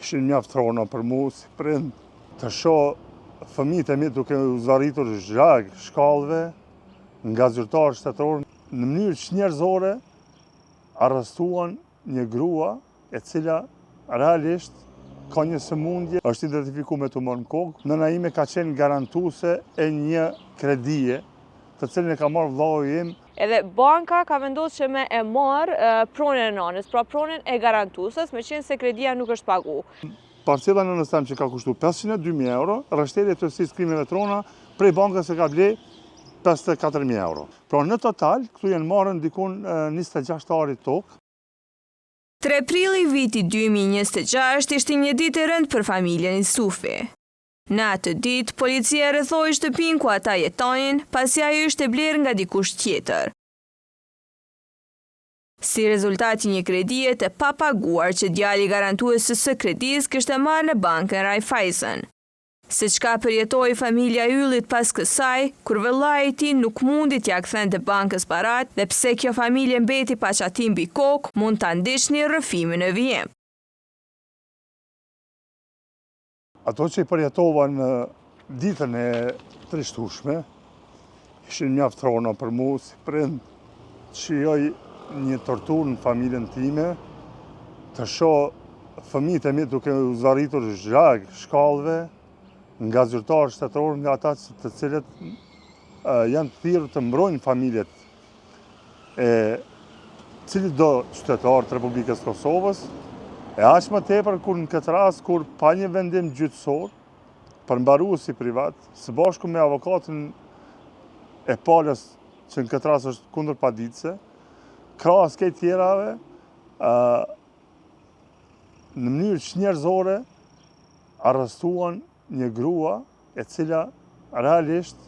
Ishin mjaft rona për mu si prind të shoh fëmijët e mi duke u zvarritur zhag shkallëve nga zyrtarë shtetëror në mënyrë çnjerëzore arrestuan një grua e cila realisht ka një sëmundje, është identifikuar me tumor në kokë. Nëna ime ka qenë garantuese e një kredie, të cilën e ka marrë vllau im. Edhe banka ka vendosur që me e marrë pronën e nënës, pra pronën e garantuesës, meqenëse se kredia nuk është pagu. Parcela në nënës që ka kushtu 502.000 euro, rrështetja e tërësisë krimeve trona prej bankës e ka ble 54.000 euro. Pra në total, këtu janë marrën dikun 26 ari tokë. 3 prilli viti 2026 ishte një ditë e rëndë për familjen Jusufi. Në atë ditë, policia rrethoi shtëpinë ku ata jetojnë, pasi ajo ishte blerë nga dikush tjetër. Si rezultati një kredie të papaguar që djali garantuesës së kredisë kishte marrë në bankën Raiffeisen. Se çka përjetoi familja Yllit pas kësaj, kur vëllai i tij nuk mundi t'ia kthente bankës parat dhe pse kjo familje mbeti pa çatim mbi kokë, mund ta ndiqni rrëfimin e vijim. Ato që i përjetova në ditën e trishtueshme, ishin mjaft rona për mu si prind të shijoj një torturë në familjen time, të shoh fëmijët e mi duke u zvarritur zhag shkallëve nga zyrtarë shtetëror, nga ata të cilët janë të thirrur të mbrojnë familjet e cili do qytetar të Republikës Kosovës, e aq më tepër kur në këtë rast kur pa një vendim gjyqësor për mbaruesi privat, së bashku me avokatin e palës që në këtë rast është kundër paditëse, krahas këtyre tjerave, në mënyrë çnjerëzore arrestuan një grua e cila realisht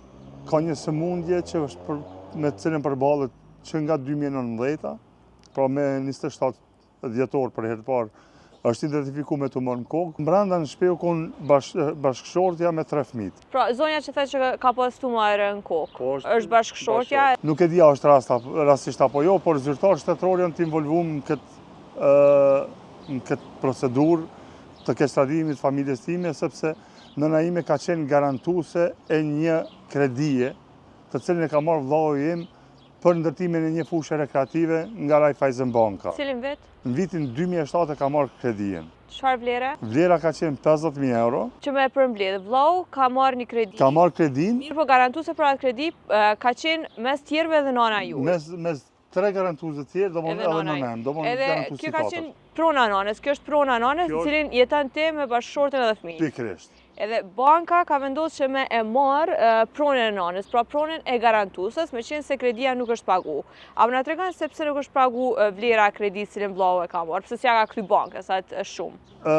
ka një sëmundje që është me të cilën përballet që nga 2019, pra me 27 dhjetor për herë të parë, është identifikuar me tumor në kokë. Brenda në shtëpi kon bashkëshortja me 3 fëmijë. Pra zonja që thënë që ka pas tumor në kokë, është bashkëshortja. Nuk e di a është rastisht apo jo, por zyrtarë shtetëror janë të involvuar në këtë procedurë të keqtrajtimit familjes time, sepse nëna ime ka qenë garantuese e një kredie, të cilën e ka marrë vllau im për ndërtimin e një fushë rekreative nga Raiffeisen banka. Cilin vit? Në vitin 2007 ka marrë kredien. Çfarë vlere? Vlera ka qenë 50.000 euro. Që me përmbledh, vllau ka marrë një kredi. Ka marrë kredin. Mirë, po garantuese për atë kredi ka qenë mes tjerëve dhe nëna juaj. Mes 3 garantuese të tjerë, domon edhe nënën, domon garantuesi. Kjo ka qenë prona nënës, kjo është prona nënës, në cilin jeton ti me bashkëshorten edhe fëmijët. Pikërisht. Edhe banka ka vendosur që me e marrë pronën e nënës, pra pronën e garantuesës, meqenëse se kredia nuk është pagu. A më na tregon se pse nuk është pagu vlera e kredisë cilën vllau e ka marrë, pse s'ja ka kthy bankës, atë është shumë.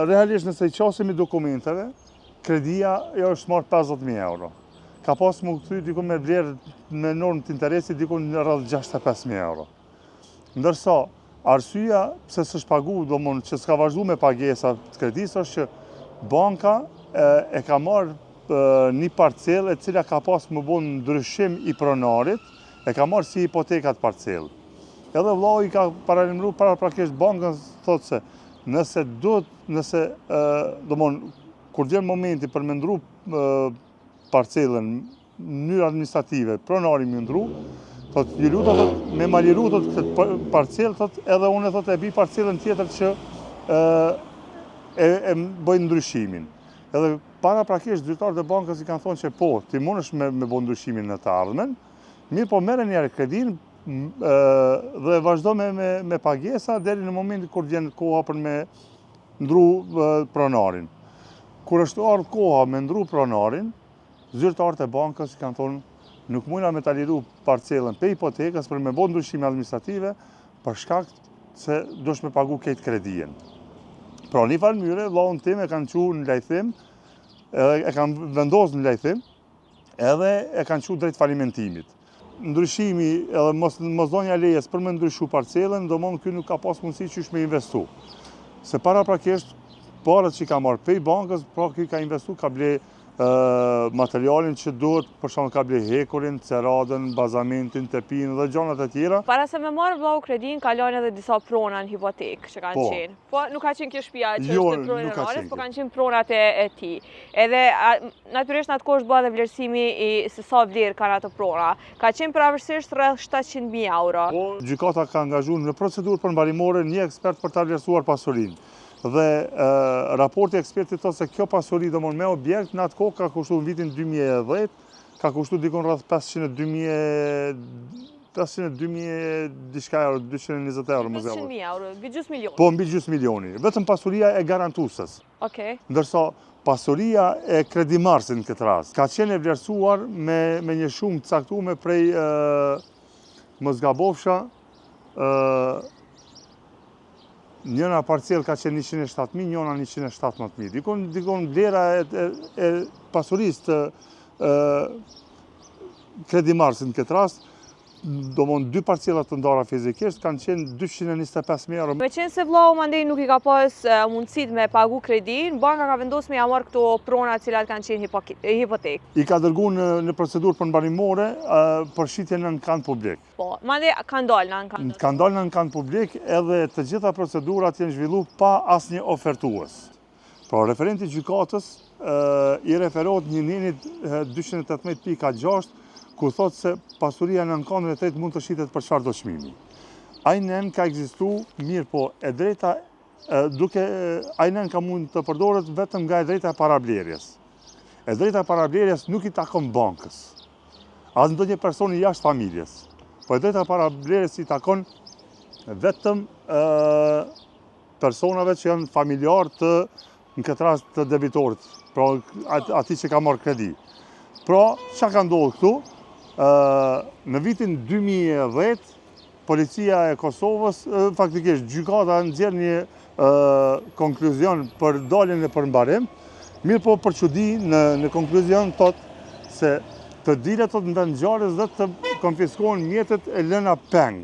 Realisht nëse i qasemi dokumenteve, kredia është marrë 50.000 euro. Ka pas më kthy diku me vlerë me normë të interesit diku në rreth 65.000 euro. Ndërsa arsyeja pse s'është pagu, domon që s'ka vazhduar me pagesa të kredisë është që banka e ka marrë një parcelë e cila ka pas më bënë ndryshim i pronarit, e ka marrë si hipotekat parcelë. Edhe vllau i ka paralajmëruar paraprakisht bankën, thotë se nëse domon kur vjen momenti për me ndru parcelën në mënyrë administrative, pronari më ndru, thotë ju lutem me ma liru këtë parcelë, thotë edhe unë thotë e bi parcelën tjetër që e bëj ndryshimin. Edhe paraprakisht zyrtarët e bankës i kanë thonë që po, ti mundesh me bëj ndryshimin në të ardhmen, mirë po merre një herë kredin dhe vazhdo me pagesa deri në momentin kur vjen koha për me ndru pronarin. Kur është ardhur koha me ndru pronarin, zyrtarët e bankës i kanë thonë nuk mundna me ta liru parcelën pe hipotekës për me bëj ndryshime administrative për shkak se dush me pagu këtë kredien. Pra një farë mënyre, vllaun tim e kanë qu në lajthim, e kanë vendosur në lajthim, edhe e kanë qu drejt falimentimit. Ndryshimi edhe mosdhënia e lejes për me ndryshu parcelën, domon ky nuk ka pas mundësi qysh me investu. Se paraprakisht, parat që ka marrë pej bankës, pra ky ka investu, ka ble materialin që duhet, për shembull ka ble hekurin, ceradën, bazamentin, tepin dhe gjanat e tjera. Para se me marrë vllau kredin, kalojnë edhe disa prona në hipotekë që kanë qenë. Po nuk ka qenë kjo shtëpia që është të pronën e nënës, po kanë qenë pronat e tij. Edhe natyrisht në atë kohë bëhet dhe vlerësimi se sa vlerë kanë ato prona. Ka qenë pavarësisht rreth 700.000 euro. Po, gjykata ka angazhuar në procedurë përmbarimore një ekspert për ta vlerësuar pasurinë. Dhe raporti ekspertit thotë se kjo pasuri domon me objekt në atë kohë ka kushtuar në vitin 2010, ka kushtuar dikon rreth 500.000 diçka euro, 220 euro më zgjatur. 500.000 euro, mbi gjysmë milioni. Po, mbi gjysmë milioni. Vetëm pasuria e garantuesës. Okej. Ndërsa pasuria e kredimarrësit në këtë rast ka qenë e vlerësuar me një shumë të caktuar prej mos gabofsha njëna parcel ka qenë 107.000, njëna 117.000. Dikon vlera e pasurisë të kredimarrësit në këtë rast, domon dy parcelat të ndara fizikisht kanë qenë 225.000 euro. Me qenë se vllau mandej nuk i ka pas mundësit me pagu kredin, banka ka vendosur me ja marrë këto prona cilat kanë qenë hipotekë. I ka dërguar në procedurë përmbarimore për shitje në kanë publik. Po, mandej kanë dalë në kanë. Kanë dalë në kanë publik edhe të gjitha procedurat janë zhvilluar pa asnjë ofertues. Pra, referenti gjykatës i referohet një nenit 218.6 ku thotë se pasuria në nënkandën e tretë mund të shitet për çfarëdo çmimi. Ai nen ka ekzistuar, mirë po, e drejta ai nen ka mund të përdoret vetëm nga e drejta e parablerjes. E drejta e parablerjes nuk i takon bankës, as ndonjë personi jashtë familjes. Po e drejta e parablerjes i takon vetëm personave që janë familjar të, në këtë rast, të debitorit, pra ati që ka marrë kredi. Pra, çka ka ndodhur këtu? Në vitin 2010, policia e Kosovës, faktikisht gjykata nxjerr një konkluzion për daljen e përmbarim, mirë po për çudi në konkluzion thotë se të dilet në vend ngjarjes dhe të konfiskohen mjetet e lëna peng.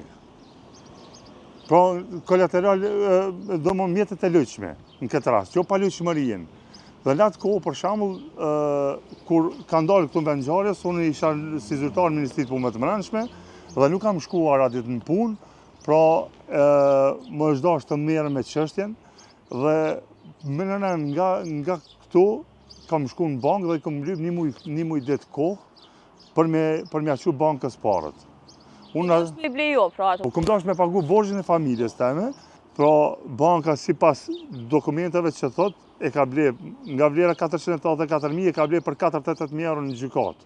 Pra, kolateral, domon mjetet e lëqme në këtë rast, jo pa lëqmërinë. Dhe në atë kohë, për shembull, kur ka ndalë këtu në vend ngjarjes, unë isha si zyrtar në Ministrinë të Punëve të Brendshme dhe nuk kam shkuar aty në punë, pra më është dashur të merrem me çështjen dhe nga këtu kam shkuar në bankë dhe kam lyp një muj det kohë për me aqu bankës parët. Unë është me blejo, pra ato. Po kam dashur me pagu borxhin e familjes teme, pra banka sipas dokumenteve që thotë e ka ble nga vlera 484.000 e ka ble për 488.000 euro në gjykatë,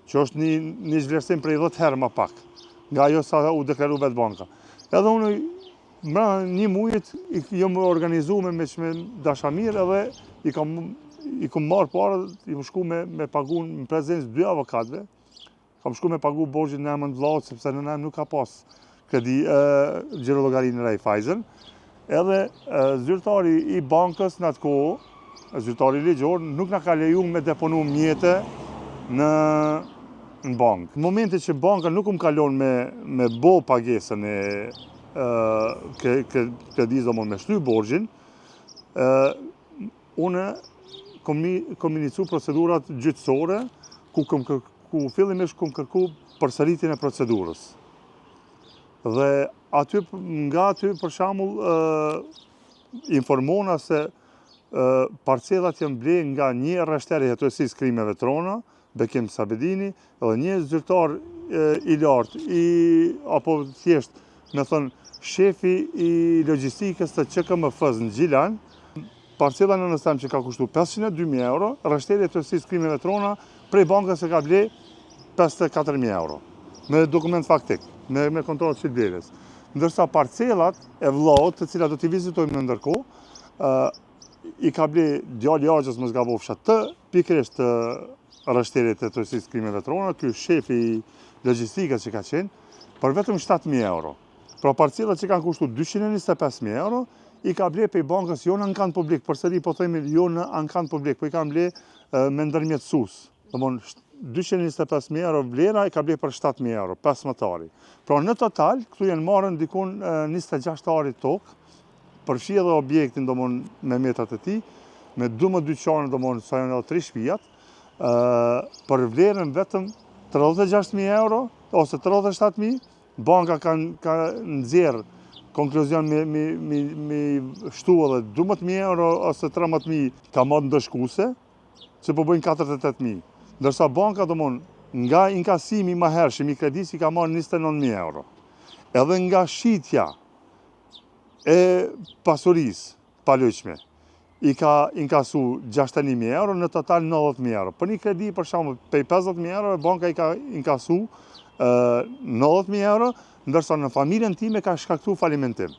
që është një zhvlerësim prej 10 herë më pak, nga ajo sa u deklaru vetë banka. Edhe unë mbrana një mujit jam organizuar me dashamir edhe i kam marrë parë, i kam shku me pagu në prezencë 2 avokatëve, kam shku me pagu borxhin në emër të vllaut sepse në em nuk ka pas kredi xhirollogarin në Raiffeisen. Edhe zyrtari i bankës në atë kohë, zyrtari ligjor, nuk na ka lejuar me deponu mjete në bankë. Në momentin që banka nuk më kalon me bo pagesën e kredis domon me shty borxhin, unë kom inicu procedurat gjyqësore ku fillimisht kom kërku përsëritjen e procedurës. Dhe nga aty, për shembull, informona se parcelat janë ble nga një rreshteri hetuesisë krimeve trona, Bekim Sabedini, dhe një zyrtar i lartë, apo thjesht, me thënë, shefi i logjistikës të QKMF-s në Gjilan, parcela në nëstem që ka kushtu 502.000 euro, rreshteri hetuesisë krimeve trona, prej bankës e ka ble 54.000 euro, me dokument faktik, me kontrollat shitblerjes. Ndërsa parcelat e vllaut, të cilat do t'i vizitojmë në ndërkohë, i ka ble djali Axhës mos gabofsha të pikërisht të rreshterit të hetuesisë krimeve trona, ky shefi i logjistikës që ka qenë, për vetëm 7.000 euro. Pra parcelat që kanë kushtu 225.000 euro, i ka ble prej bankës jo në ankant publik, përsëri po themi jo në ankant publik, po i ka ble me ndërmjetësues. Domthon 225.000 euro vlera i ka ble për 7.000 euro, 15 ari. Pra në total, këtu janë marrën dikun 26 ari tokë, përfshi edhe objektin domthon me metrat e tij, me 12 dyqane domthon sa janë 3 shtëpijat, për vlerën vetëm 36.000 euro ose 37.000, banka ka nxjerrë konkluzion me shtu edhe 12.000 euro ose 13.000 ka marrë ndëshkuese, që po bëjnë 48.000. Ndërsa banka nga inkasimi më hershëm i kredisi ka marrë 29.000 euro. Edhe nga shitja e pasurisë palojshme i ka inkasu 61.000 euro, në total 90.000 euro. Për një kredi, për shembull, pej 50.000 euro, banka i ka inkasu 90.000 euro, ndërsa në familjen time ka shkaktu falimentim,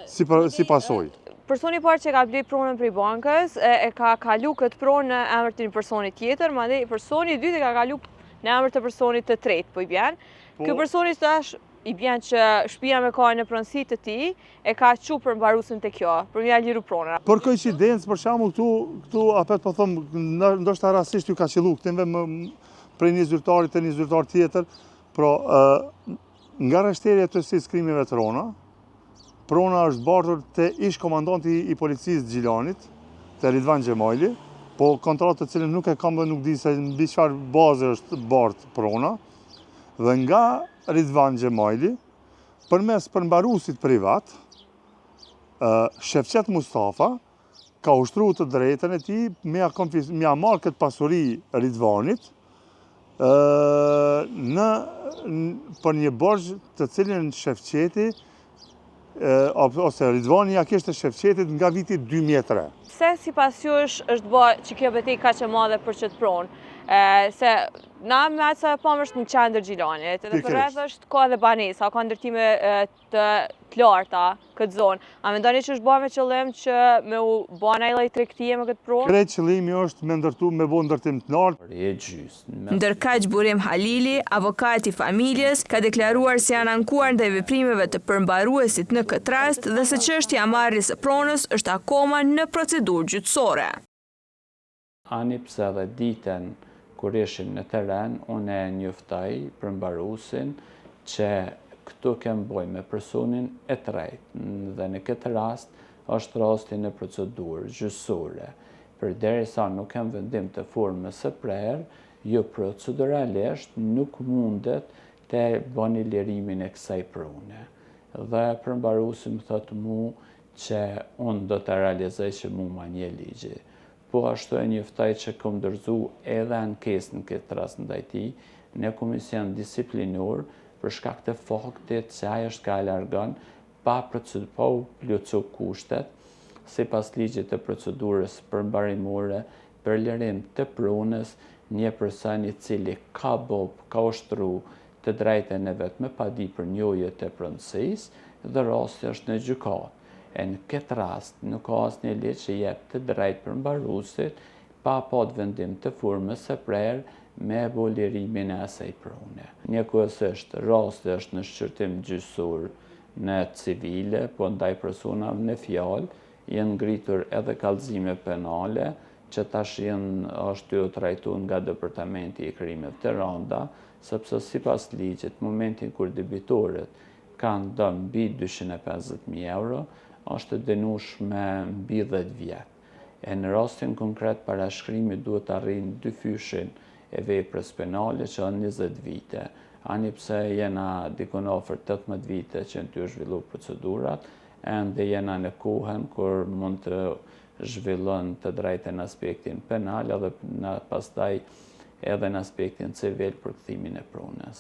si pasojë. Personi parë që ka ble pronën prej bankës, e ka kalu këtë pronë në emër të një personi tjetër, mandej personi i dytë e ka kalu në emër të personit të tretë, po i bjen. Ky personi tash i bjen që shtëpia me ka në pronësi të tij e ka çu për mbaruesin te kjo, për mja liru pronën. Për koincidencë, për shembull, këtu apet po them, ndoshta rastisht ju ka qellu këtëve prej një zyrtari te një zyrtar tjetër, pra nga rreshtërja të skrimive të rona, prona është bardhur te ish komandanti i policisë Gjilanit, te Ridvan Xhemajli, po kontratë të cilën nuk e kam dhe nuk di se mbi çfarë baze është bardhë prona, dhe nga Ridvan Xhemajli, përmes përmbaruesit privat, Shefqet Mustafa ka ushtruar të drejtën e tij me ia marrë këtë pasuri Ridvanit për një borxh të cilin Shefqeti ose Ridvani ja kishte Shefqetit nga viti 2003. Pse sipas jush është bë që kjo betejë kaq e madhe për çet pronë? Se na me atë sa po është në qendër Gjilanit, edhe përreth është ka edhe banesa, ka ndërtime të larta këtë zonë. A mendoni që është bërë me qëllim që me u bën ai lloj tregtie me këtë pronë? Krejt qëllimi është me ndërtu me bë ndërtim të lartë. Ndërkaq Burim Halili, avokati i familjes, ka deklaruar se janë ankuar ndaj veprimeve të përmbaruesit në këtë rast dhe se çështja e marrjes së pronës është akoma në procedurë gjyqësore. Ani pse edhe ditën kur ishim në teren, unë e njoftoj përmbaruesin që këtu kemë boj me personin e tretë dhe në këtë rast është rasti në procedurë gjyqësore. Përderisa nuk kemë vendim të formës së prerë, jo proceduralisht nuk mundet të bëni lirimin e kësaj prune. Dhe përmbaruesi më thotë mu që unë do të realizoj që mu ma një ligji. Po ashtu e njoftoj që kom dorëzu edhe ankesën në këtë rast ndaj tij në komision disiplinor për shkak të faktit se ai është ka largon pa plotsu kushtet sipas ligjit të procedurës përmbarimore për lirim të pronës një person i cili ka ushtru të drejtën e vet me padi për njojë të pronësisë dhe rasti është në gjykatë. E në këtë rast nuk ka asnjë ligj që jep të drejtë përmbaruesit pa pasur vendim të formës së prerë me bë lirimin e asaj prune. Njëkohësisht rasti është në shqyrtim gjyqësor në civile, po ndaj personave në fjalë janë ngritur edhe kallëzime penale që tash është trajtuar nga Departamenti i Krimeve të Rënda, sepse sipas ligjit, momentin kur debitorët kanë dhënë mbi 250.000 euro, është dënuar me mbi 10 vjet. E në rastin konkret parashkrimi duhet të arrijë dyfyshin e veprës penale që janë 20 vite. Ani pse jena dikon afër 18 vite që në ty zhvillu procedurat, ende jena në kohën kur mund të zhvillon të drejtën në aspektin penal edhe pastaj edhe në aspektin civil për kthimin e pronës.